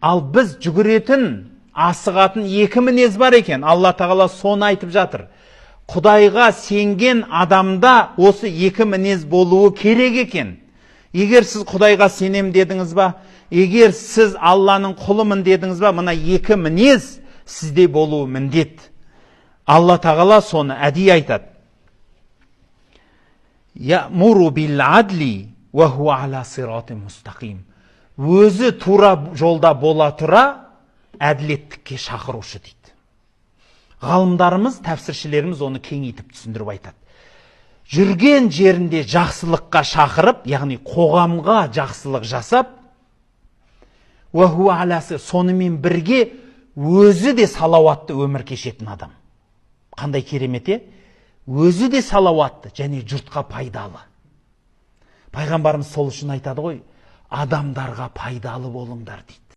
Ал біз жүгіретін, асығатын екі мінез бар екен. Алла тағала соны айтып жатыр. Құдайға сенген адамда осы екі мінез болуы керек екен. Егер сіз Құдайға сенем дедіңіз ба, егер сіз Алланың құлымын дедіңіз ба, мына екі мінез сізде болуы міндет. Алла тағала соны әдейі айтады. Я'муру бил адли ва хуа аля сирати мустақим. Өзі тура жолда бола тұра, әділеттікке шақырушы дейді. Ғалымдарымыз, тәпсіршілеріміз оны кеңейтіп түсіндіріп айтады. Жүрген жерінде жақсылыққа шақырып, яғни қоғамға жақсылық жасап, ва хуа аля сонымен бірге өзі де салауатты өмір кешетін адам. Қандай керемет, өзі де салауатты және жұртқа пайдалы. Пайғамбарымыз сол үшін айтады ғой, адамдарға пайдалы болыңдар дейді.